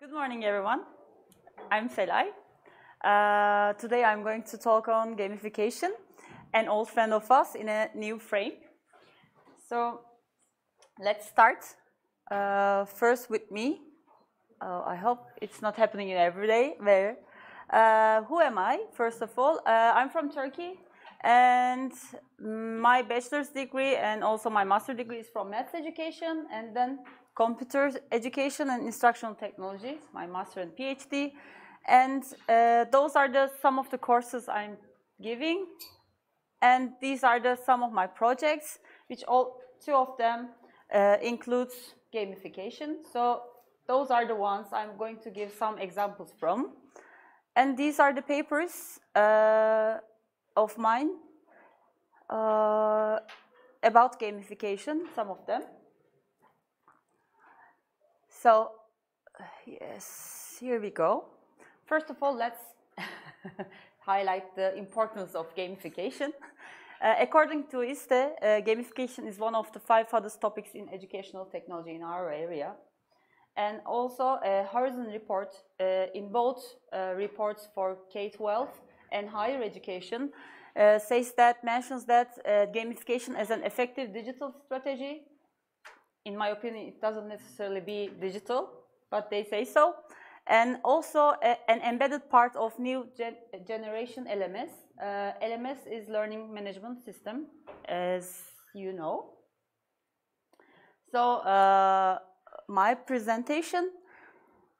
Good morning, everyone. I'm Selay. Today I'm going to talk on gamification, an old friend of us in a new frame. So let's start first with me. I hope it's not happening every day. Who am I? First of all, I'm from Turkey, and my bachelor's degree and also my master's degree is from maths education, and then computer education and instructional technologies, my master and PhD. And those are some of the courses I'm giving. And these are some of my projects, which two of them includes gamification. So those are the ones I'm going to give some examples from. And these are the papers of mine about gamification, some of them. So, yes, here we go. First of all, let's highlight the importance of gamification. According to ISTE, gamification is one of the 5 hottest topics in educational technology in our area. And also a Horizon report in both reports for K-12 and higher education mentions that gamification as an effective digital strategy. In my opinion, it doesn't necessarily be digital, but they say so. And also an embedded part of new generation LMS. LMS is Learning Management System, as you know. So my presentation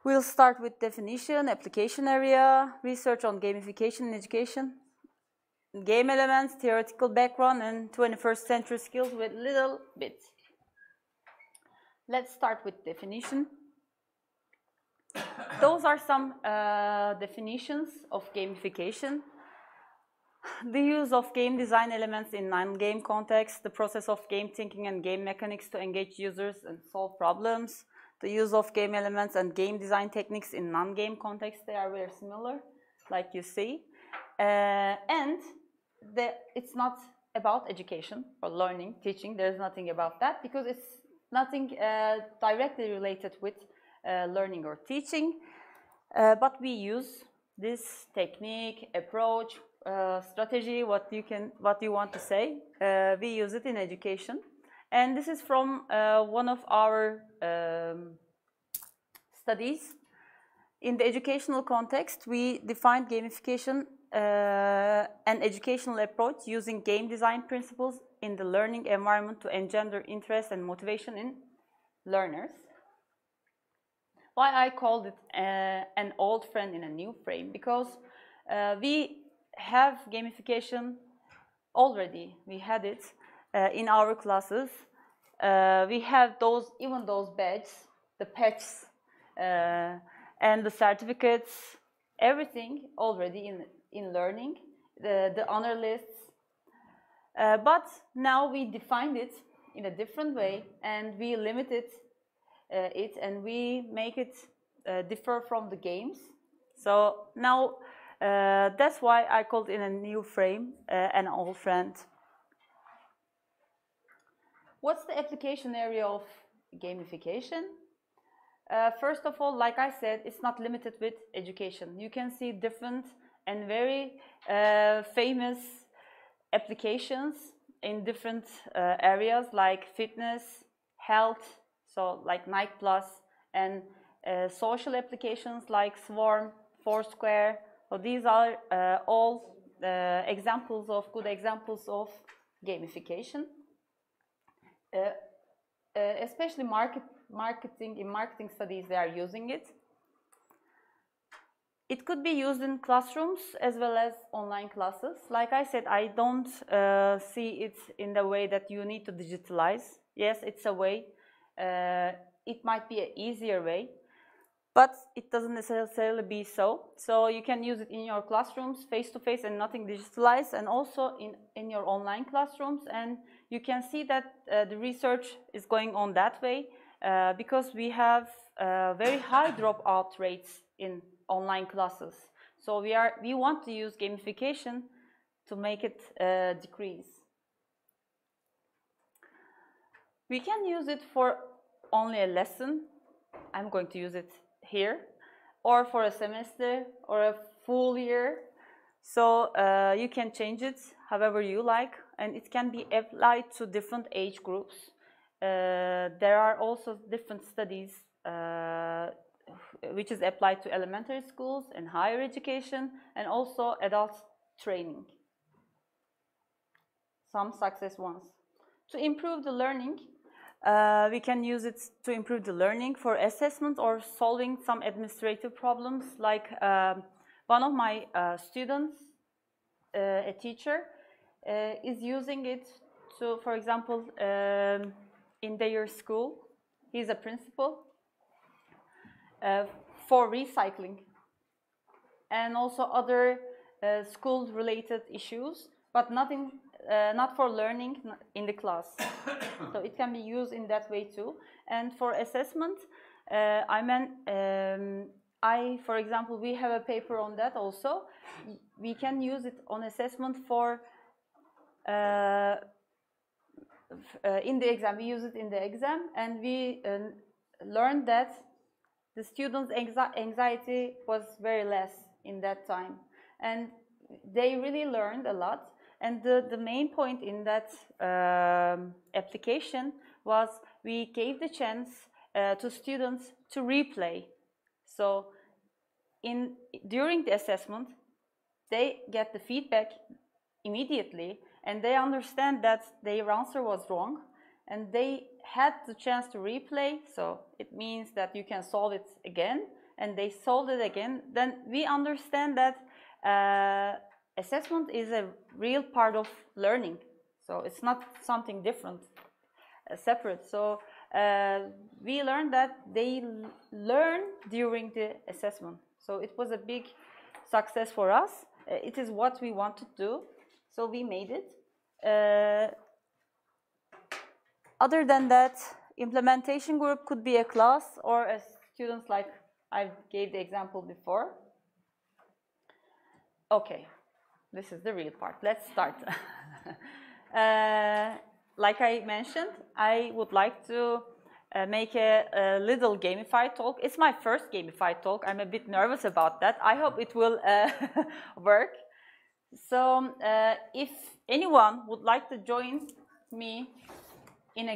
will start with definition, application area, research on gamification in education, game elements, theoretical background, and 21st century skills with little bit. Let's start with definition. Those are some definitions of gamification. The use of game design elements in non-game context, the process of game thinking and game mechanics to engage users and solve problems, the use of game elements and game design techniques in non-game context, they are very similar, like you see. And it's not about education or learning, teaching, there's nothing about that because it's nothing directly related with learning or teaching, but we use this technique, approach, strategy, what you want to say. We use it in education, and this is from one of our studies. In the educational context, we defined gamification an educational approach using game design principles in the learning environment to engender interest and motivation in learners. Why I called it an old friend in a new frame? Because we have gamification already. We had it in our classes. We have even those badges, the patches, and the certificates, everything already in learning, the honor lists. But now we defined it in a different way, and we limited it, and we make it differ from the games. So now that's why I called in a new frame an old friend. What's the application area of gamification? First of all, like I said, it's not limited with education. You can see different and very famous applications in different areas like fitness, health, so like Nike Plus, and social applications like Swarm, Foursquare. So these are all good examples of gamification. Especially in marketing studies, they are using it. It could be used in classrooms as well as online classes. Like I said, I don't see it in the way that you need to digitalize. Yes, it's a way. It might be an easier way, but it doesn't necessarily be so. So you can use it in your classrooms face-to-face and nothing digitalized, and also in your online classrooms. And you can see that the research is going on that way because we have very high dropout rates in online classes. So we want to use gamification to make it decrease. We can use it for only a lesson. I'm going to use it here. or for a semester or a full year. So you can change it however you like, and it can be applied to different age groups. There are also different studies which is applied to elementary schools and higher education, and also adult training. Some success ones. To improve the learning, we can use it to improve the learning for assessment or solving some administrative problems. Like one of my students, a teacher, is using it to, for example, in their school, he's a principal, for recycling and also other school-related issues, but not for learning in the class. So it can be used in that way too. And for assessment, for example, we have a paper on that also. We can use it on assessment for in the exam. We use it in the exam, and we learned that the students' anxiety was very less in that time, and they really learned a lot. And the main point in that application was we gave the chance to students to replay. So during the assessment, they get the feedback immediately, and they understand that their answer was wrong, and they had the chance to replay. So it means that you can solve it again, and they solved it again. Then we understand that assessment is a real part of learning. So it's not something different, separate. So we learned that they learn during the assessment. So it was a big success for us. It is what we want to do, so we made it. Other than that, implementation group could be a class or a students, like I gave the example before. Okay, this is the real part. Let's start. Like I mentioned, I would like to make a little gamified talk. It's my first gamified talk. I'm a bit nervous about that. I hope it will work. So if anyone would like to join me in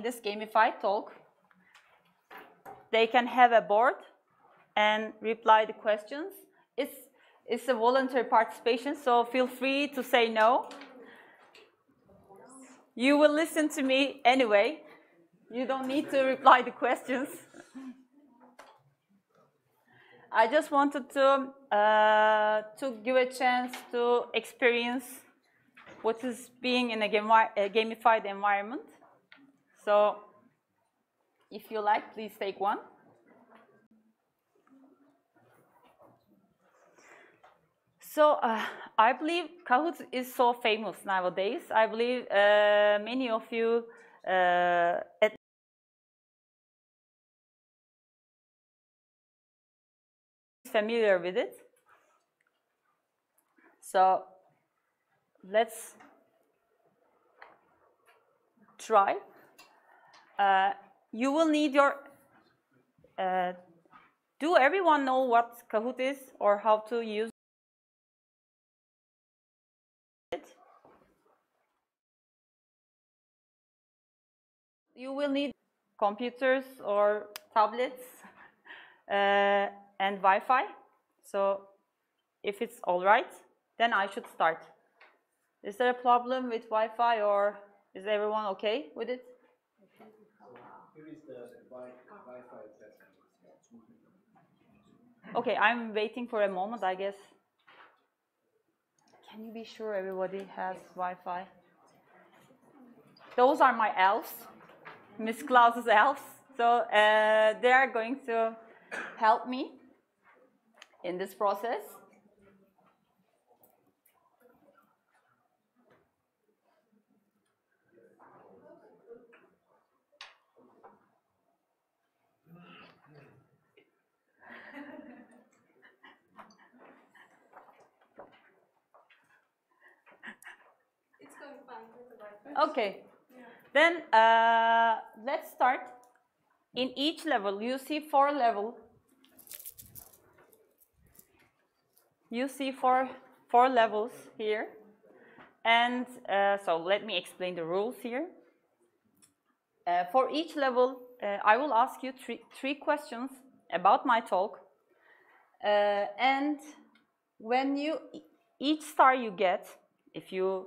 this gamified talk, they can have a board and reply the questions. It's a voluntary participation, so feel free to say no. You will listen to me anyway. You don't need to reply the questions. I just wanted to give a chance to experience what is being in a gamified environment. So if you like, please take one. So I believe Kahoot is so famous nowadays. I believe many of you familiar with it. So let's try. You will need your. Do everyone know what Kahoot is or how to use it? You will need computers or tablets and Wi-Fi. So if it's all right, then I should start. Is there a problem with Wi-Fi, or is everyone okay with it? Here is the Wi-Fi test. Okay, I'm waiting for a moment, I guess. Can you be sure everybody has Wi-Fi? Those are my elves, Miss Claus's elves. So they are going to help me in this process. It's going fine with the Wi-Fi. Okay, then let's start. In each level, you see 4 levels. you see four levels here. And so let me explain the rules here. For each level, I will ask you three questions about my talk. And when each star you get, if you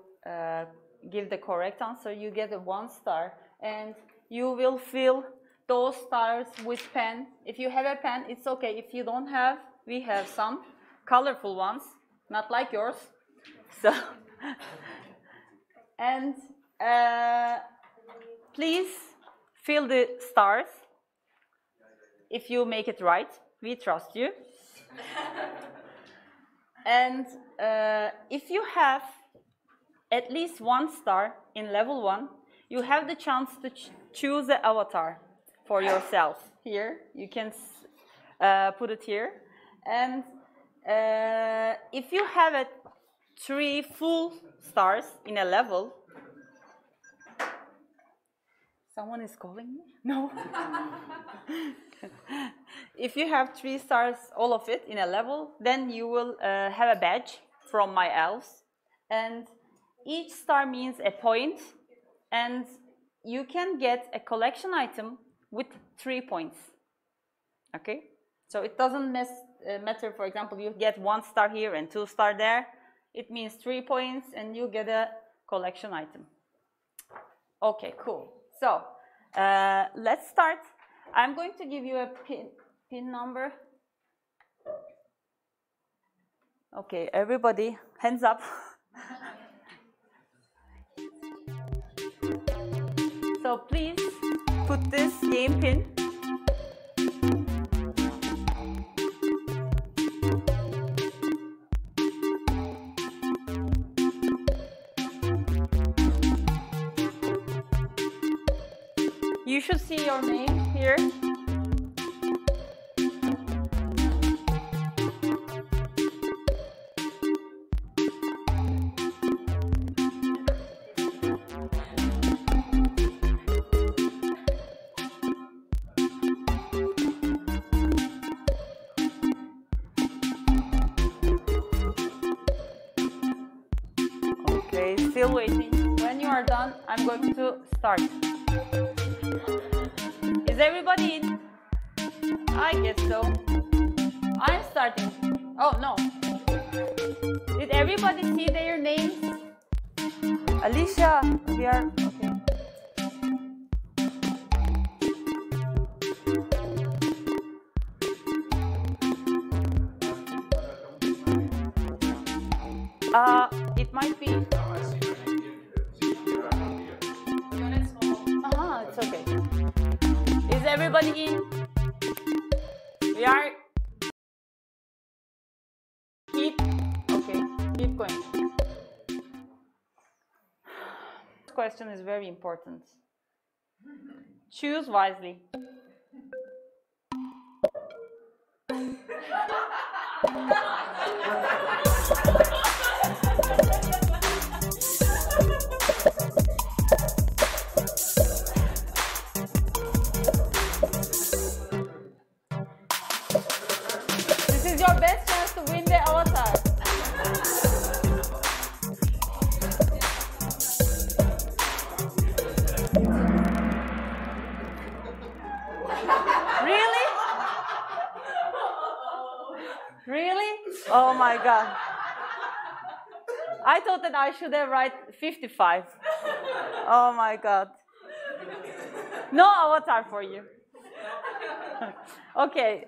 give the correct answer, you get a 1 star. And you will fill those stars with pen. If you have a pen, it's okay. If you don't have, we have some colorful ones, not like yours. So, and please fill the stars. If you make it right, we trust you. And if you have at least 1 star in level 1, you have the chance to choose the avatar for yourself. Here, you can put it here. And if you have 3 full stars in a level, someone is calling me? No. If you have 3 stars, all of it in a level, then you will have a badge from my elves. And each star means a point. And you can get a collection item with 3 points. Okay? So it doesn't matter, for example, you get 1 star here and 2 star there. It means 3 points and you get a collection item. Okay, cool. So let's start. I'm going to give you a pin number. Okay, everybody, hands up. So please put this game pin. You should see your name here. Okay, still waiting. When you are done, I'm going to start. Is everybody in? I guess so. I'm starting. Oh, no. Did everybody see their names? Alicia, we are... Okay. It might be... It's okay. Is everybody in? We are... Okay, keep going. This question is very important. Choose wisely. Your best chance to win the avatar. Really? Really? Oh my God. I thought that I should have write 55. Oh my God. No avatar for you. Okay,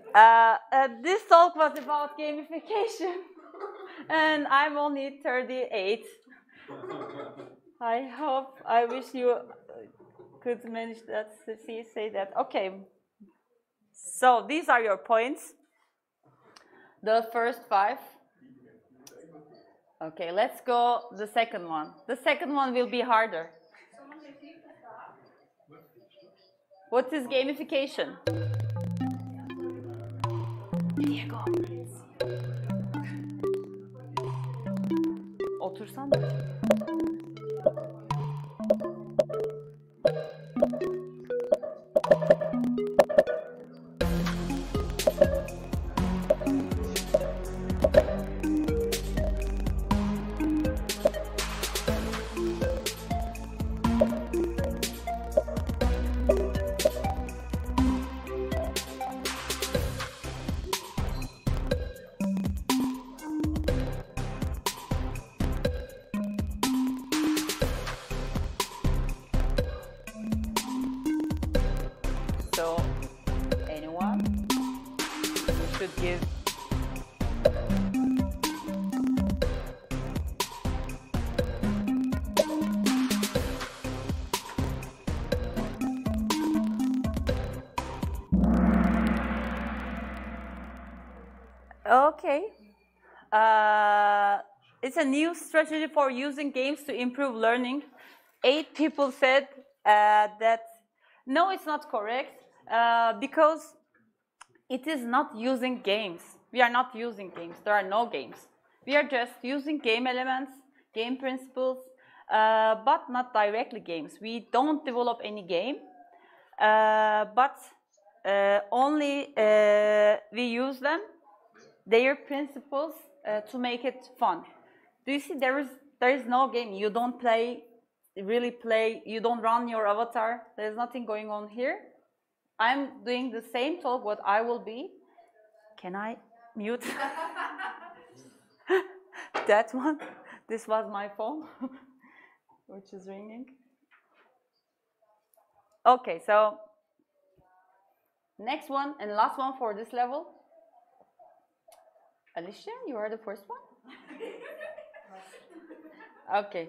this talk was about gamification, and I'm only 38. I wish you could manage that, say that. Okay, so these are your points. The first 5. Okay, let's go the second one. The second one will be harder. What is gamification? Diego. Otursan mı? should give. Okay. It's a new strategy for using games to improve learning. 8 people said that no, it's not correct because it is not using games. We are not using games. There are no games. We are just using game elements, game principles, but not directly games. We don't develop any game, but only we use them, their principles, to make it fun. Do you see there is no game? You don't really play, you don't run your avatar. There's nothing going on here. I'm doing the same talk what I will be. Can I mute that one? This was my phone, which is ringing. Okay, so next one and last one for this level. Alicia, you are the first one? Okay.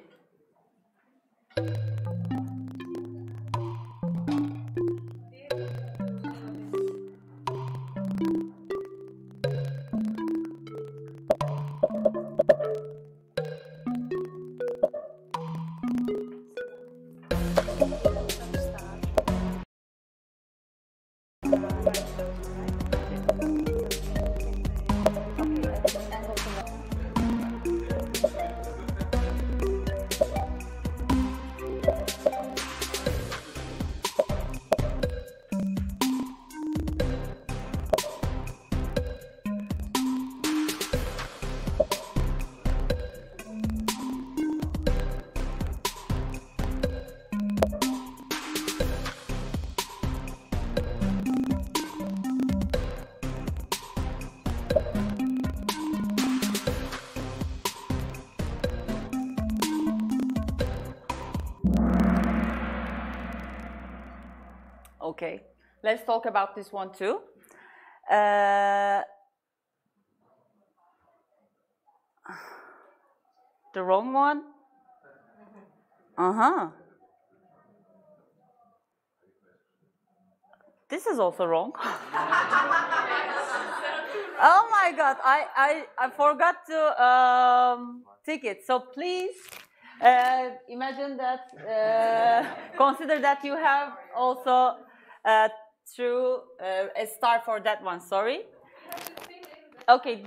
Okay, let's talk about this one too. The wrong one? This is also wrong. Oh my God, I forgot to tick it. So please imagine that, consider that you have also through a star for that one, sorry. Okay,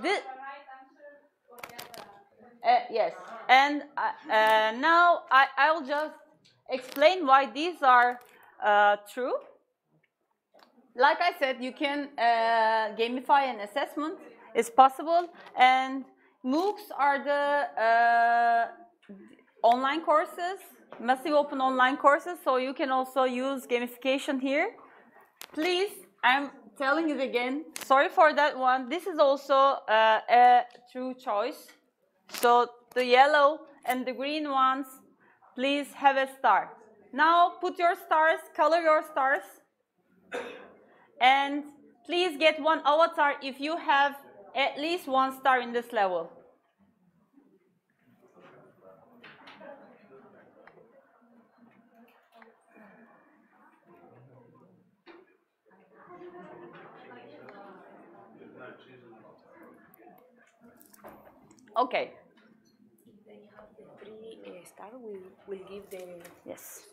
yes, and now I'll just explain why these are true. Like I said, you can gamify an assessment, it's possible, and MOOCs are the online courses, massive open online courses, so you can also use gamification here. Please, I'm telling you again, sorry for that one, this is also a true choice. So the yellow and the green ones, please have a star. Now put your stars, color your stars, and please get one avatar if you have at least one star in this level. Okay. If they have the 3 star, we'll give the... Yes.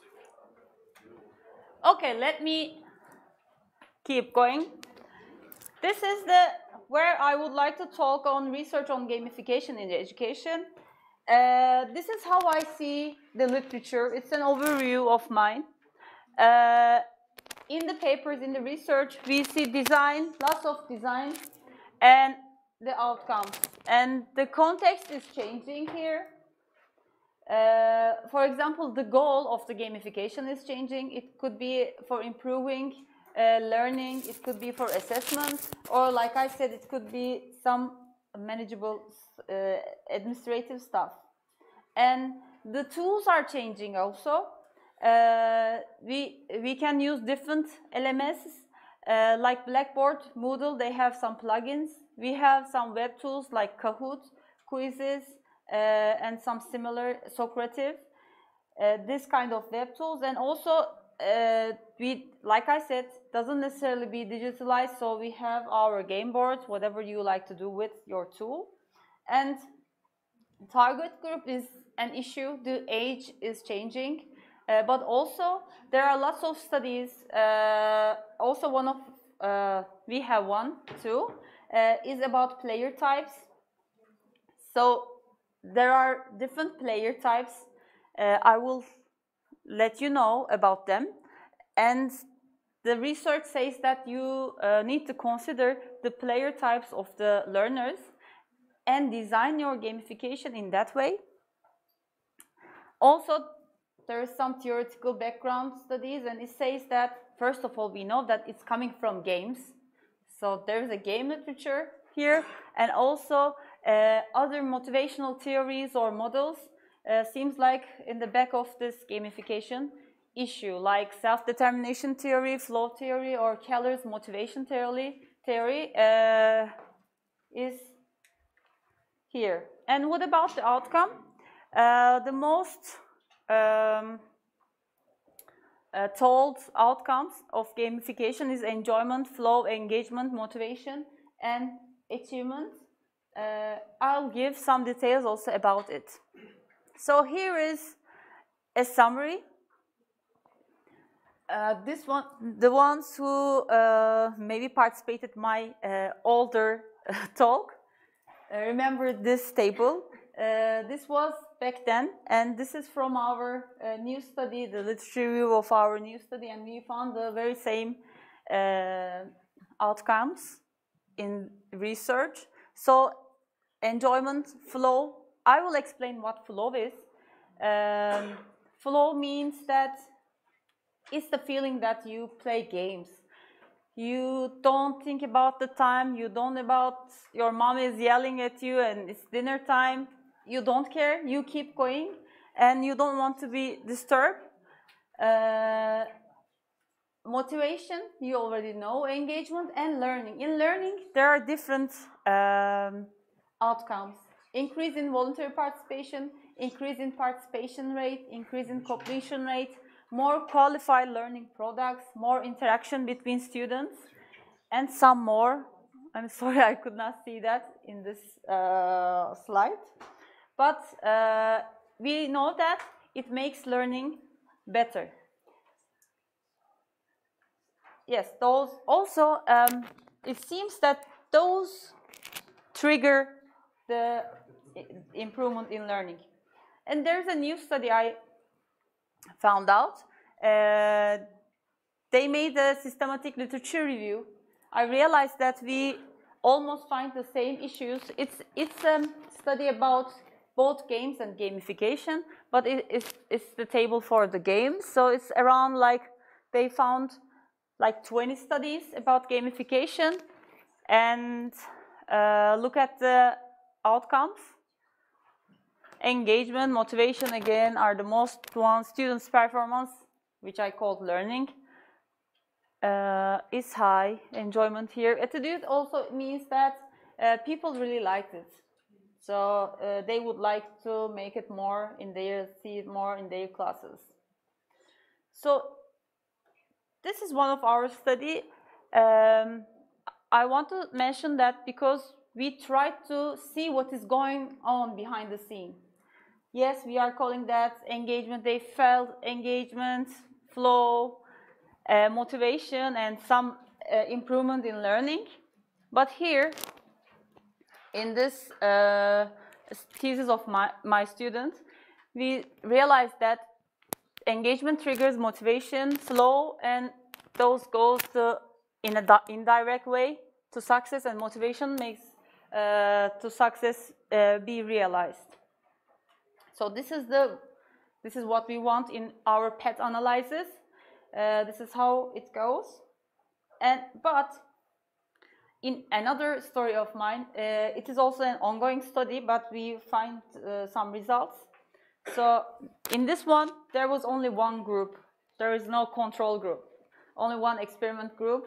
Okay, let me keep going. This is where I would like to talk on research on gamification in education. This is how I see the literature. It's an overview of mine. In the papers, in the research, we see design, lots of design, and the outcomes. And the context is changing here. For example, the goal of the gamification is changing. It could be for improving learning, it could be for assessment, or like I said, it could be some manageable administrative stuff. And the tools are changing also. We can use different LMSs Like Blackboard, Moodle, they have some plugins. We have some web tools like Kahoot, quizzes, and some similar Socrative. This kind of web tools, and also like I said, doesn't necessarily be digitalized, so we have our game boards, whatever you like to do with your tool. And target group is an issue. The age is changing, but also there are lots of studies. Also, one of we have one too is about player types. So there are different player types. I will let you know about them, and the research says that you need to consider the player types of the learners and design your gamification in that way. Also, there is some theoretical background studies, and it says that, first of all, we know that it's coming from games. So there is a game literature here, and also other motivational theories or models seems like in the back of this gamification issue, like self-determination theory, flow theory, or Keller's motivation theory is here. And what about the outcome? The most told outcomes of gamification is enjoyment, flow, engagement, motivation, and achievement. I'll give some details also about it. So here is a summary. This one, the ones who maybe participated my older talk, remember this table. This was back then, and this is from our new study, the literature review of our new study, and we found the very same outcomes in research. So enjoyment, flow. I will explain what flow is. Flow means that it's the feeling that you play games. You don't think about the time, you don't about your mom is yelling at you and it's dinner time. You don't care, you keep going, and you don't want to be disturbed. Motivation, you already know. Engagement and learning. In learning, there are different outcomes. Increase in voluntary participation, increase in participation rate, increase in completion rate, more qualified learning products, more interaction between students, and some more. I'm sorry I could not see that in this slide. But we know that it makes learning better. Yes, those also, it seems that those trigger the improvement in learning. And there's a new study I found out. They made a systematic literature review. I realized that we almost find the same issues. It's a study about both games and gamification, but it's the table for the games. So it's around like, they found like 20 studies about gamification, and look at the outcomes. Engagement, motivation, again, are the most one. Students' performance, which I called learning, is high. Enjoyment here. Attitude also means that people really liked it. So they would like to make it more in their, see it more in their classes. So this is one of our study. I want to mention that because we tried to see what is going on behind the scene. Yes, we are calling that engagement. They felt engagement, flow, motivation, and some improvement in learning. But here, in this thesis of my student, we realized that engagement triggers motivation, flow, and those goes to, in an indirect way to success, and motivation makes to success be realized. So this is what we want in our PET analysis. This is how it goes. But in another story of mine, it is also an ongoing study, but we find some results. So in this one, there was only one group. There is no control group. Only one experiment group.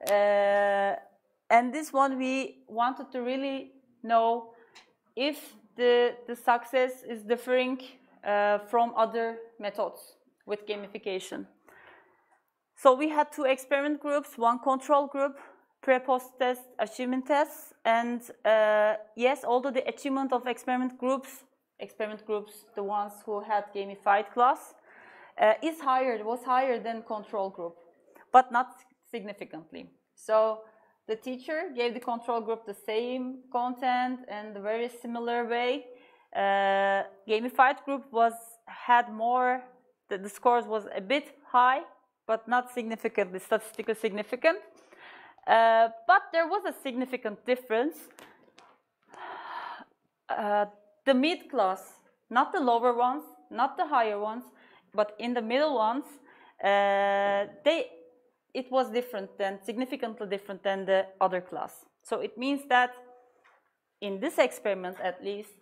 And this one we wanted to really know if the success is differing from other methods with gamification. So we had 2 experiment groups, 1 control group, pre-post test, achievement tests, and yes, although the achievement of experiment groups, the ones who had gamified class, was higher than control group, but not significantly. So the teacher gave the control group the same content and a very similar way. Gamified group had more, the scores was a bit high, but not significantly, statistically significant. But there was a significant difference. The mid-class, not the lower ones, not the higher ones, but in the middle ones, it was significantly different than the other class. So it means that in this experiment, at least,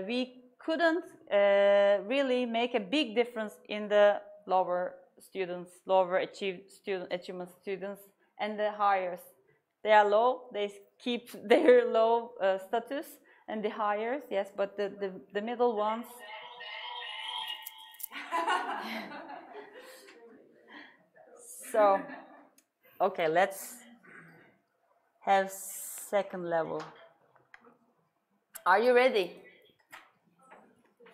we couldn't really make a big difference in the lower achievement students, and the higher. They are low, they keep their low status, and the higher, yes, but the middle ones. So, okay, let's have second level. Are you ready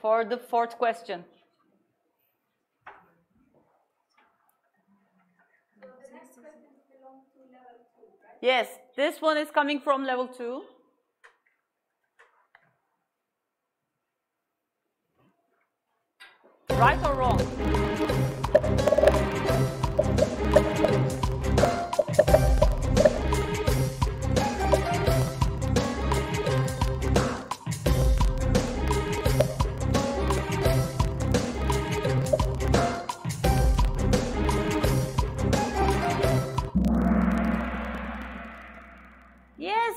for the 4th question? So the next question belongs to level 2, right? Yes, this one is coming from level 2. Right or wrong? Yes.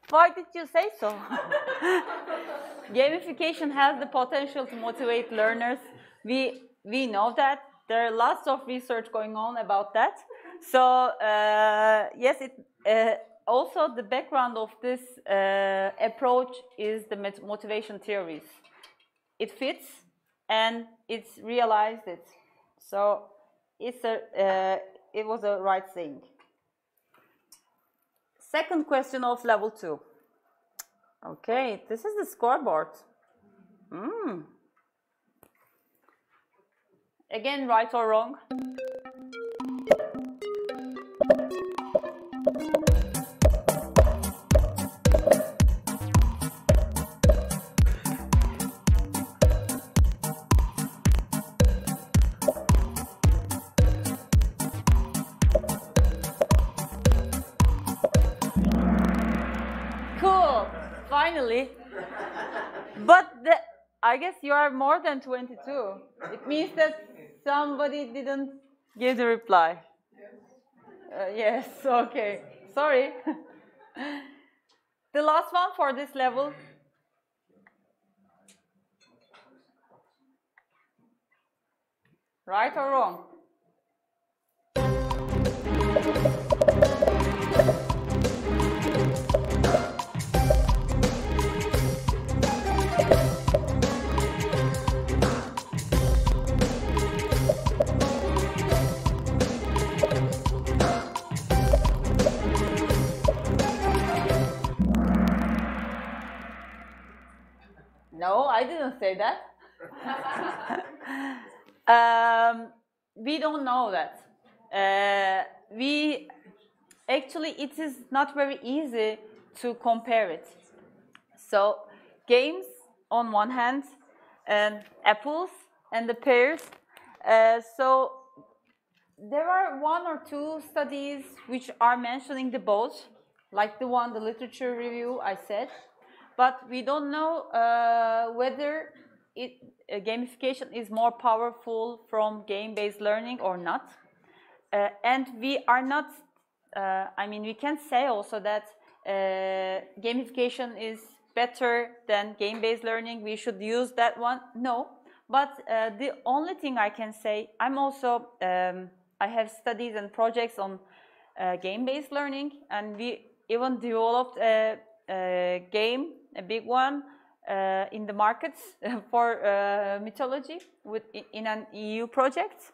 Why did you say so? Gamification has the potential to motivate learners. We know that. There are lots of research going on about that. So yes, also the background of this approach is the motivation theories. It fits and it's realized it. So it was a right thing. Second question of level 2. Okay, this is the scoreboard. Again, right or wrong? Cool, finally. But I guess you are more than 22. It means that somebody didn't give the reply. Yes, okay. Sorry. The last one for this level. Right or wrong? No, I didn't say that. We don't know that. It is not very easy to compare it. So games on one hand, and apples and the pears. So there are 1 or 2 studies which are mentioning the both, like the literature review I said. But we don't know whether gamification is more powerful from game-based learning or not. And we are not, we can say also that gamification is better than game-based learning. We should use that one. No, but the only thing I can say, I'm also I have studies and projects on game-based learning, and we even developed a game, a big one, in the markets for mythology in an EU project.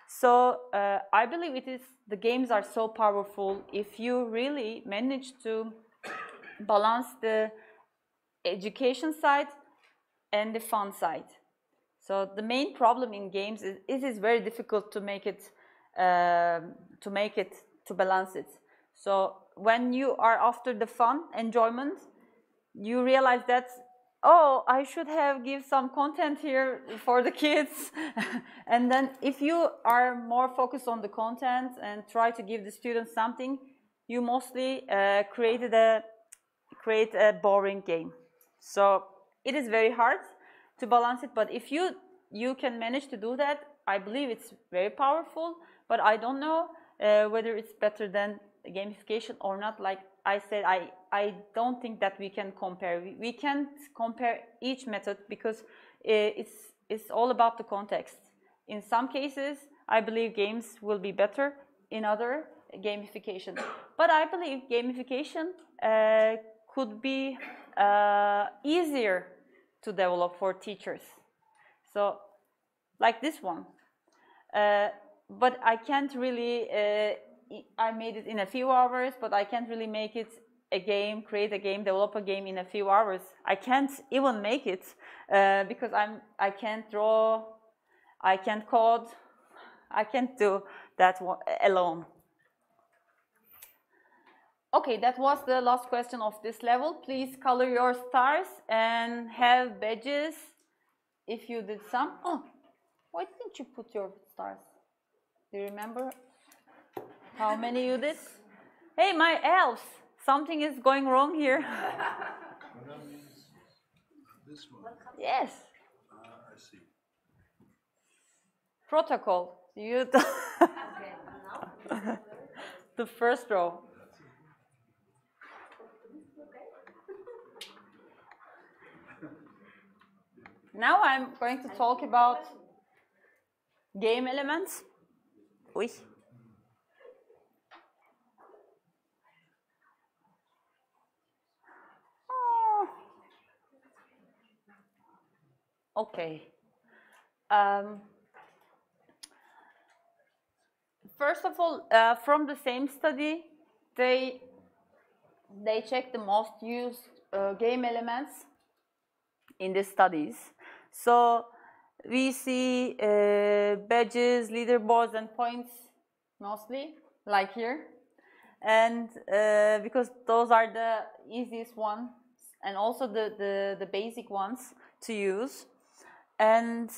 So I believe the games are so powerful if you really manage to balance the education side and the fun side. So the main problem in games is it is very difficult to make it to balance it. So when you are after the fun enjoyment, you realize that, oh, I should have give some content here for the kids. And then if you are more focused on the content and try to give the students something, you mostly create a boring game. So it is very hard to balance it, but if you can manage to do that, I believe it's very powerful, but I don't know whether it's better than gamification or not. Like I said, I don't think that we can compare. We can't compare each method because it's all about the context. In some cases, I believe games will be better, in other, gamification. But I believe gamification could be easier to develop for teachers. So, like this one. But I can't really, I made it in a few hours, but I can't really make it a game, create a game, develop a game in a few hours. I can't even make it because I can't draw, I can't code, I can't do that one alone. Okay, that was the last question of this level. Please color your stars and have badges if you did some. Oh, why didn't you put your stars? Do you remember how many you did? Hey, my elves, something is going wrong here. This one. Yes. I see. Protocol. You the first row. Now I'm going to talk about game elements. Oui. Oh. Okay. First of all, from the same study, they checked the most used game elements in the studies. So we see badges, leaderboards, and points mostly, like here. And because those are the easiest ones and also the basic ones to use. And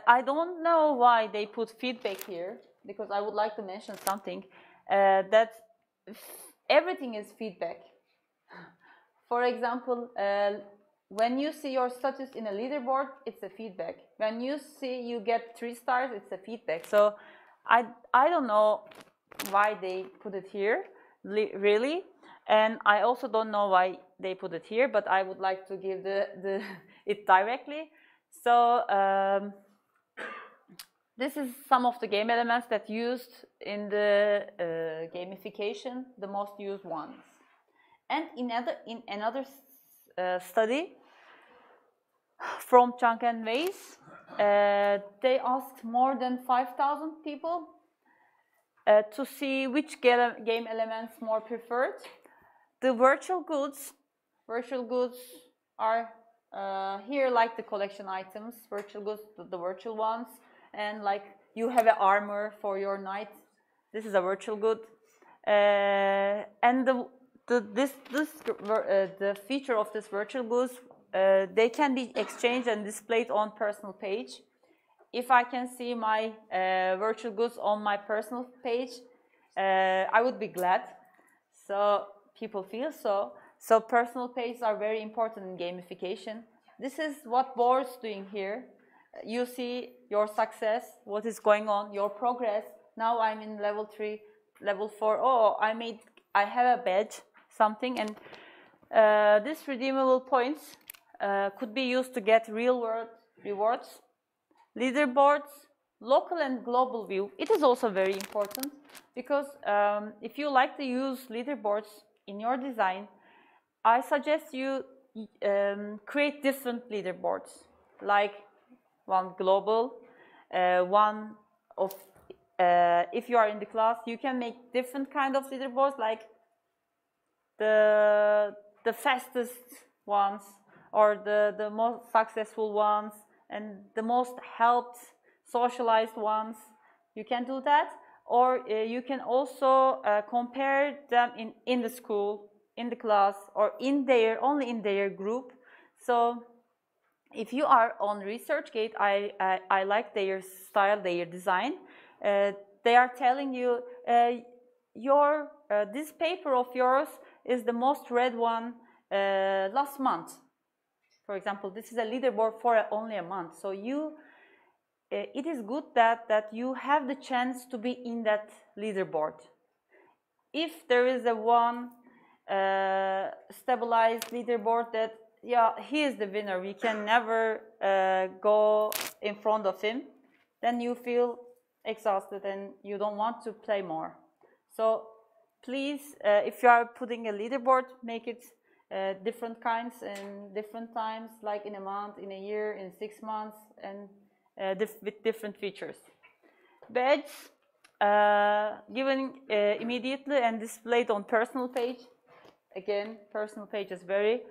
I don't know why they put feedback here, because I would like to mention something, that everything is feedback. For example, when you see your status in a leaderboard, it's a feedback. When you see you get 3 stars, it's a feedback. So I don't know why they put it here, really. And I also don't know why they put it here, but I would like to give it directly. So this is some of the game elements that used in the gamification, the most used ones. And in another study from Chunk and Weiss, they asked more than 5,000 people to see which game elements more preferred. The virtual goods are here, like the collection items, virtual goods, the virtual ones, and like you have an armor for your knight. This is a virtual good, and the feature of this virtual goods, they can be exchanged and displayed on personal page. If I can see my virtual goods on my personal page, I would be glad. So people feel so. So personal pages are very important in gamification. This is what board's doing here. You see your success, what is going on, your progress. Now I'm in level 3, level 4. Oh, I have a badge, something, and these redeemable points could be used to get real-world rewards. Leaderboards local and global view, it is also very important because if you like to use leaderboards in your design, I suggest you create different leaderboards, like one global, one of, if you are in the class, you can make different kind of leaderboards, like the fastest ones, or the most successful ones, and the most helped, socialized ones. You can do that, or you can also compare them in the school, in the class, or only in their group. So if you are on ResearchGate, I like their style, their design. They are telling you this paper of yours is the most read one last month. For example, this is a leaderboard for only a month. So it is good that you have the chance to be in that leaderboard. If there is a one stabilized leaderboard that, yeah, he is the winner, we can never go in front of him, then you feel exhausted and you don't want to play more. So please, if you are putting a leaderboard, make it different kinds and different times, like in a month, in a year, in 6 months, and with different features. Badges given immediately and displayed on personal page. Again, personal page is very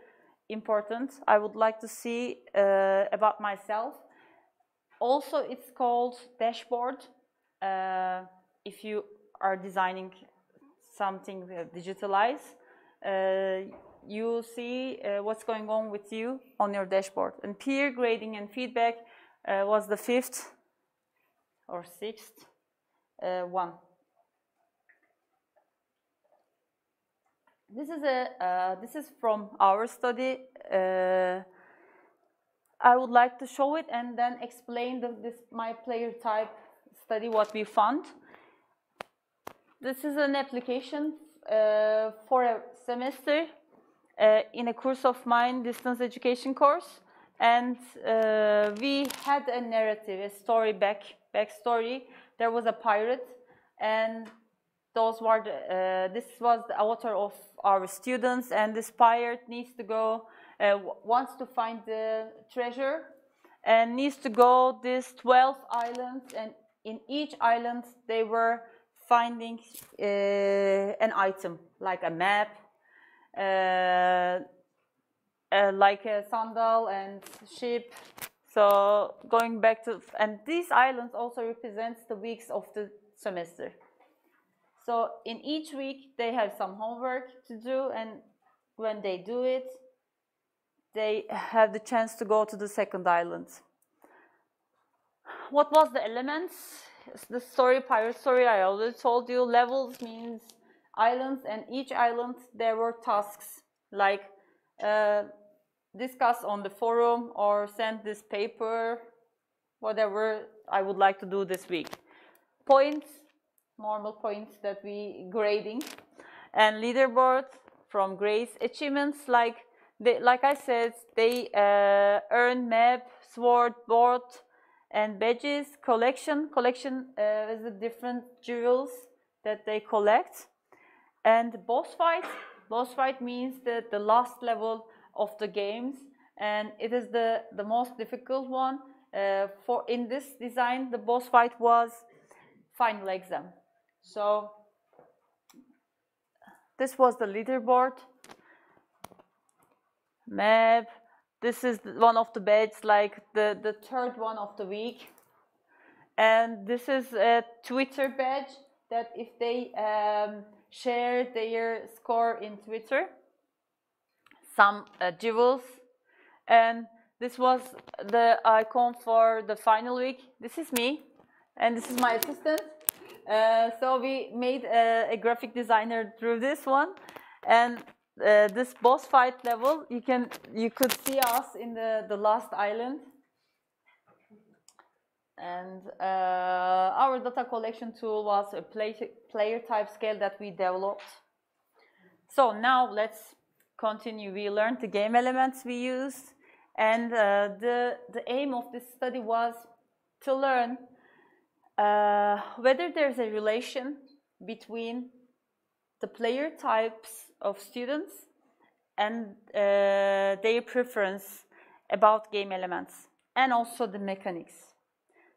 important. I would like to see about myself. Also, it's called dashboard. If you are designing something digitalized, you see what's going on with you on your dashboard. And peer grading and feedback was the 5th or 6th one. This is from our study. I would like to show it and then explain my player type study, what we found. This is an application for a semester in a course of mine, distance education course, and we had a narrative, a story backstory. There was a pirate, and those were this was the avatar of our students, and this pirate needs to go, wants to find the treasure, and needs to go these 12 islands, and in each island they were finding an item, like a map, like a sandal and ship. So going back to, and these islands also represents the weeks of the semester. So in each week they have some homework to do, and when they do it, they have the chance to go to the second island. What was the elements? The story, pirate story, I already told you. Levels means islands, and each island there were tasks, like discuss on the forum or send this paper, whatever I would like to do this week. Points, normal points that we grading, and leaderboard from grades. Achievements, like I said, they earn map, sword, board, and badges. Collection is the different jewels that they collect. And boss fight means that the last level of the games, and it is the most difficult one. For in this design, the boss fight was final exam. So this was the leaderboard. Map. This is one of the badges, like the third one of the week. And this is a Twitter badge that if they share their score in Twitter, some jewels. And this was the icon for the final week. This is me, and this is my assistant. So we made a graphic designer through this one, and this boss fight level, you could see us in the last island, and our data collection tool was a player type scale that we developed. So now let's continue. We learned the game elements we used, and the aim of this study was to learn whether there's a relation between the player types of students and their preference about game elements, and also the mechanics.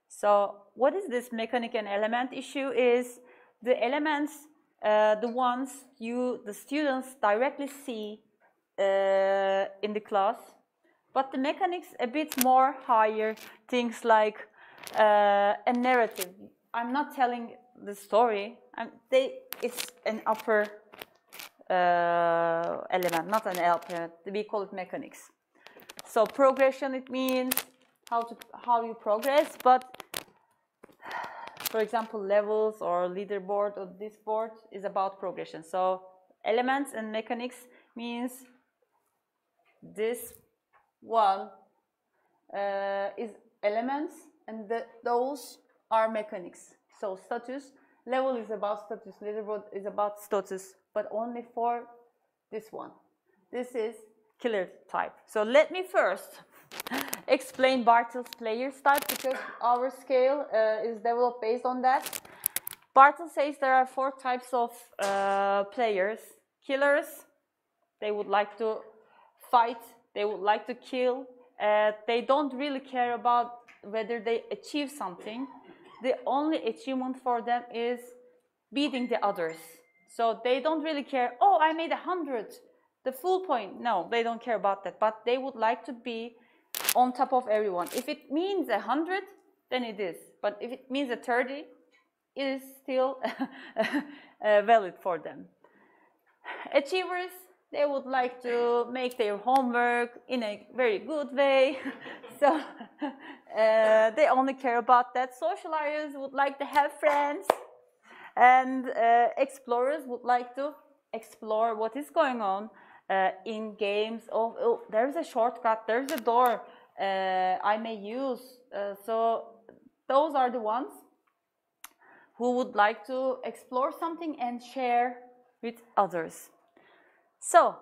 So what is this mechanic and element issue is the elements, the ones the students directly see in the class, but the mechanics a bit more higher, things like a narrative. I'm not telling the story, it's an upper element, not an element, we call it mechanics. So progression, it means how you progress, but for example, levels or leaderboard or this board is about progression. So elements and mechanics means this one is elements and those are mechanics. So status, level is about status, leaderboard is about status, but only for this one. This is killer type. So let me first explain Bartle's players type, because our scale is developed based on that. Bartle says there are 4 types of players. Killers, they would like to fight, they would like to kill, they don't really care about whether they achieve something. The only achievement for them is beating the others. So they don't really care, oh, I made 100, the full point. No, they don't care about that, but they would like to be on top of everyone. If it means 100, then it is. But if it means 30, it is still valid for them. Achievers, they would like to make their homework in a very good way. So they only care about that. Socializers would like to have friends. And explorers would like to explore what is going on in games. Oh, there's a shortcut, there's a door I may use. So those are the ones who would like to explore something and share with others. So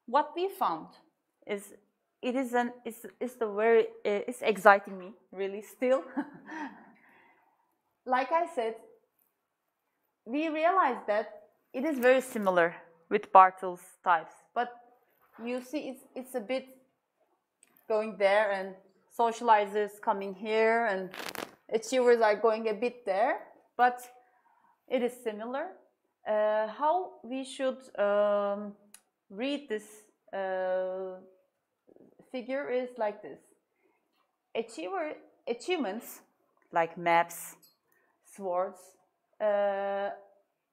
what we found is it's exciting me really still. Like I said, we realized that it is very similar with Bartle's types, but you see it's a bit going there, and socializers coming here, and achievers are going a bit there, but it is similar. How we should read this figure is like this. Achievements like maps, swords,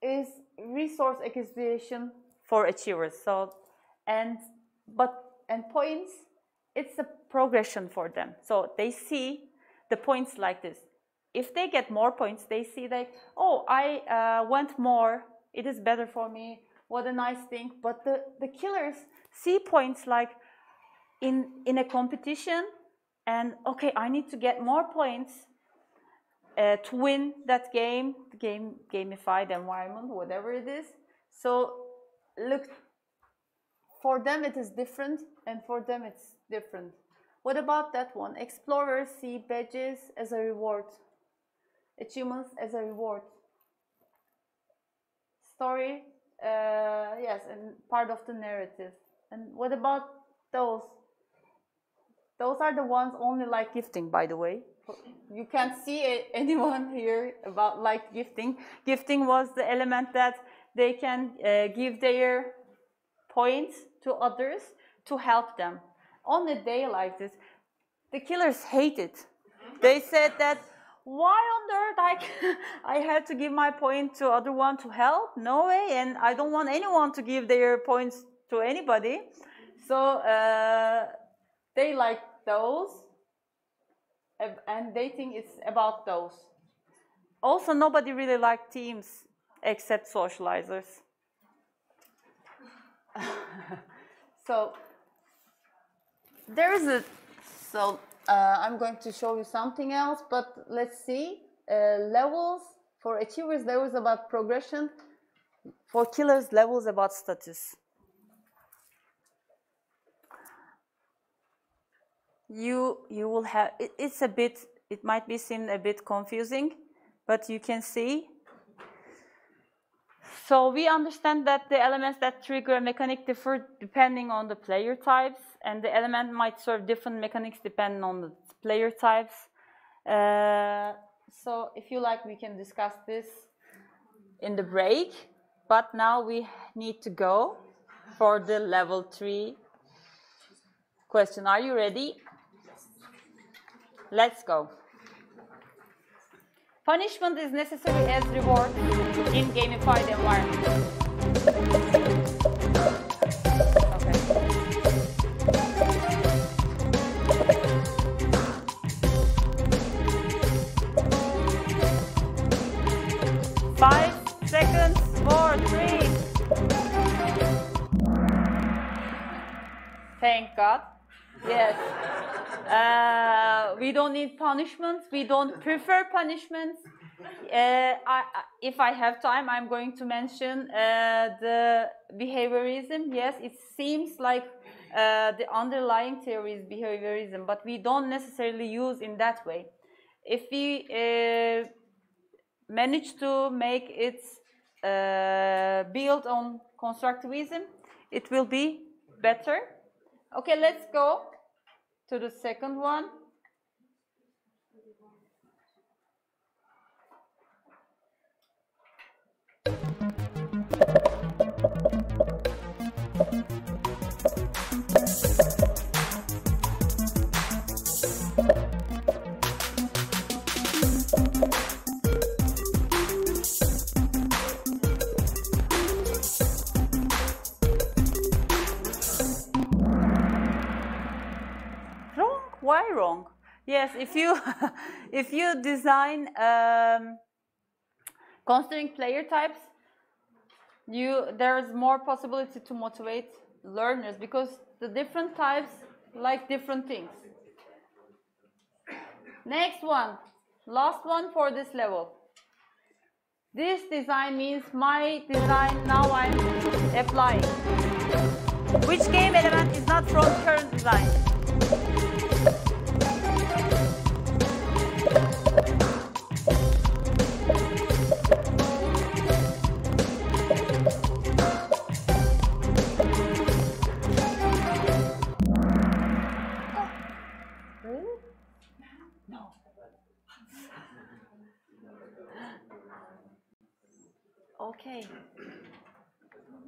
is resource acquisition for achievers. So and points, it's a progression for them. So they see the points like this. If they get more points, they see like, oh, I went more, it is better for me, what a nice thing. But the killers see points like in a competition, and okay, I need to get more points to win that game, gamified environment, whatever it is. So look, for them it is different, and for them it's different. What about that one? Explorers see badges as a reward, achievements as a reward. Story, yes, and part of the narrative. And what about those? Those are the ones only like gifting, by the way. You can't see anyone here about like gifting. Gifting was the element that they can give their points to others to help them. On a day like this, the killers hate it. They said that, why on earth I had to give my point to other one to help? No way, and I don't want anyone to give their points to anybody. So they like those, and they think it's about those. Also, nobody really liked teams except socializers. So there is I'm going to show you something else, but let's see. Levels for achievers, levels about progression. For killers, levels about status. You will have, it might be seem a bit confusing, but you can see. So we understand that the elements that trigger a mechanic differ depending on the player types, and the element might serve different mechanics depending on the player types. So if you like, we can discuss this in the break, but now we need to go for the level 3 question. Are you ready? Let's go. Punishment is necessary as reward in gamified environments. Okay. Five seconds, 4, 3. Thank God. Yes. We don't need punishments. We don't prefer punishments. If I have time, I'm going to mention the behaviorism. Yes, it seems like the underlying theory is behaviorism, but we don't necessarily use in that way. If we manage to make it build on constructivism, it will be better. Okay, let's go to the second one. Why wrong? Yes, if you design considering player types, there is more possibility to motivate learners because the different types like different things. Next one, last one for this level. This design means my design now I'm applying. Which game element is not from current design? Okay,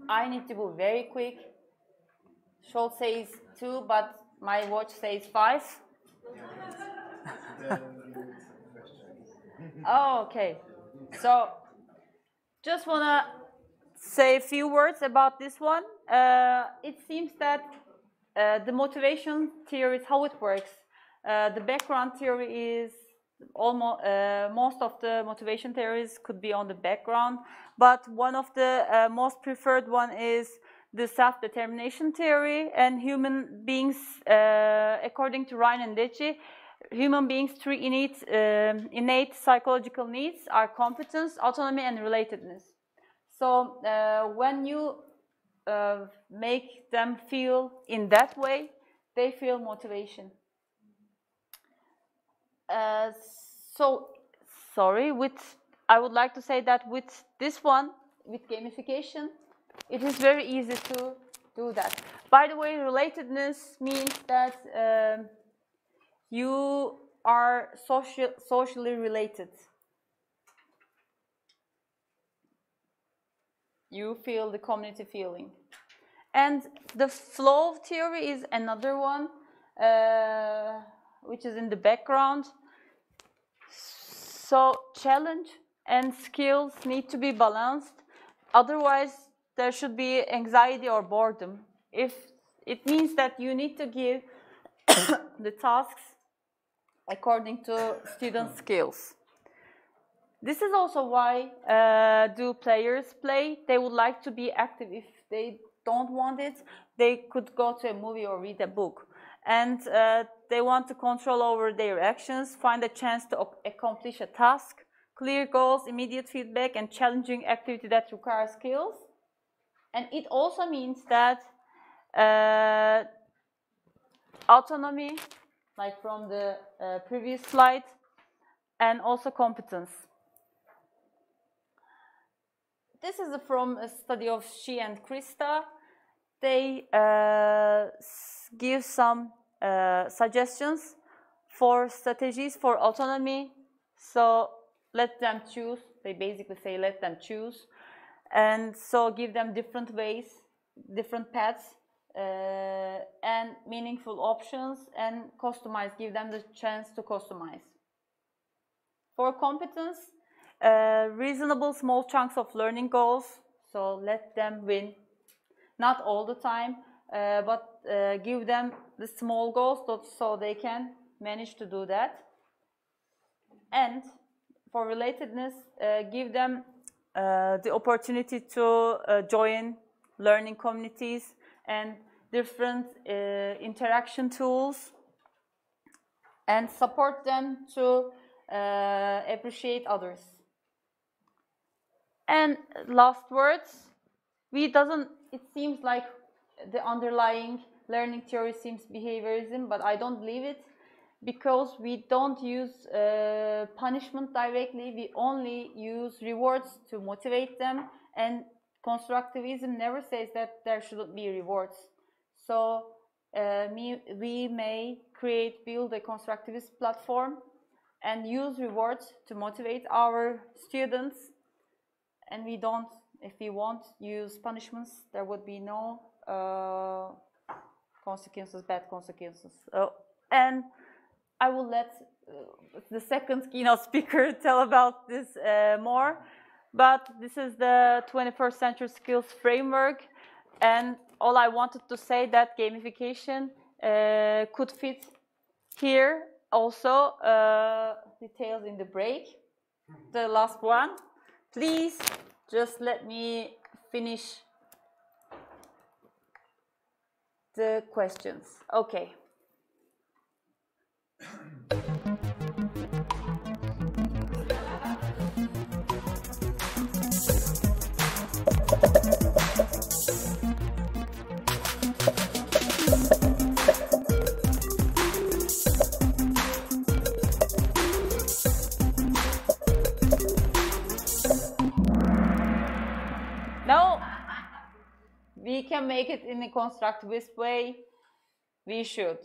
I need to go very quick. Scholl says 2, but my watch says 5. Oh, okay. So, just wanna say a few words about this one. It seems that the motivation theory is how it works. The background theory is almost most of the motivation theories could be on the background, but one of the most preferred one is the self-determination theory. And human beings, according to Ryan and Deci, human beings' 3 innate psychological needs are competence, autonomy, and relatedness. So when you make them feel in that way, they feel motivation. I would like to say that with this one, with gamification, it is very easy to do that. By the way, relatedness means that you are socially related. You feel the community feeling. And the flow theory is another one, which is in the background. So challenge and skills need to be balanced. Otherwise, there should be anxiety or boredom. If it means that you need to give the tasks according to student skills. This is also why do players play. They would like to be active. If they don't want it, they could go to a movie or read a book. And they want to control over their actions, find a chance to accomplish a task, clear goals, immediate feedback, and challenging activity that requires skills. And it also means that autonomy, like from the previous slide, and also competence. this is from a study of Shi and Krista. They give some suggestions for strategies for autonomy. So let them choose. They basically say let them choose. And so give them different ways, different paths, and meaningful options, and customize, give them the chance to customize. For competence, reasonable small chunks of learning goals, so let them win. Not all the time, but give them the small goals so they can manage to do that. And for relatedness, give them the opportunity to join learning communities and different interaction tools, and support them to appreciate others. And last words, it seems like the underlying learning theory seems behaviorism, but I don't believe it, because we don't use punishment directly, we only use rewards to motivate them, and constructivism never says that there shouldn't be rewards. So we may build a constructivist platform and use rewards to motivate our students, and if we won't use punishments, there would be no consequences, bad consequences. And I will let the second keynote speaker tell about this more, but this is the 21st century skills framework, and all I wanted to say that gamification could fit here. Also, details in the break. The last one. Please just let me finish the questions. Okay. Now, we can make it in a constructivist way. We should.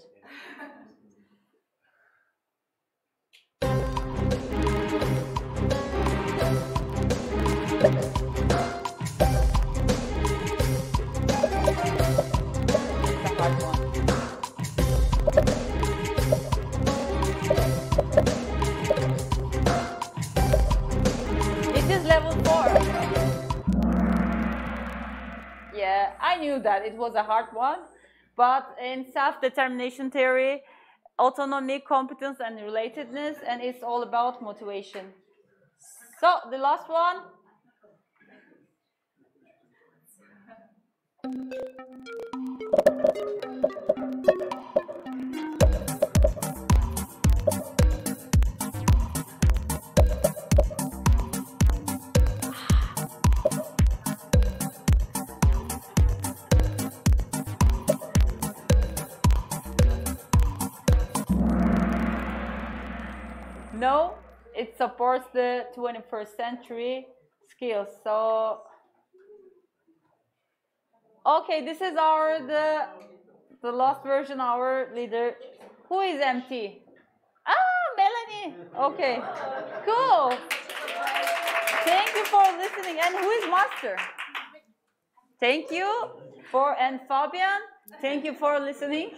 It is level 4. Yeah, I knew that it was a hard one, but in self-determination theory, autonomy, competence, and relatedness, and it's all about motivation. So the last one. No, it supports the 21st century skills. So, okay, this is the last version. Our leader, who is empty? Ah, Melanie. Okay, cool. Thank you for listening. And who is master? Thank you and Fabian. Thank you for listening.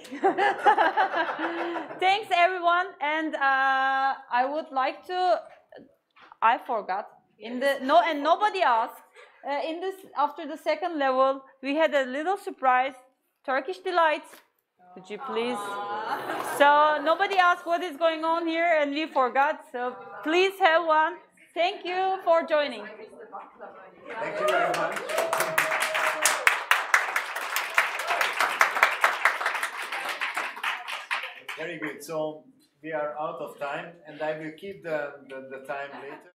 Thanks everyone, and I would like to. I forgot and nobody asked. After the second level, we had a little surprise, Turkish delight. Could you please? So nobody asked what is going on here, and we forgot. So please have one. Thank you for joining. Thank you very much. Very good. So we are out of time, and I will keep the time later.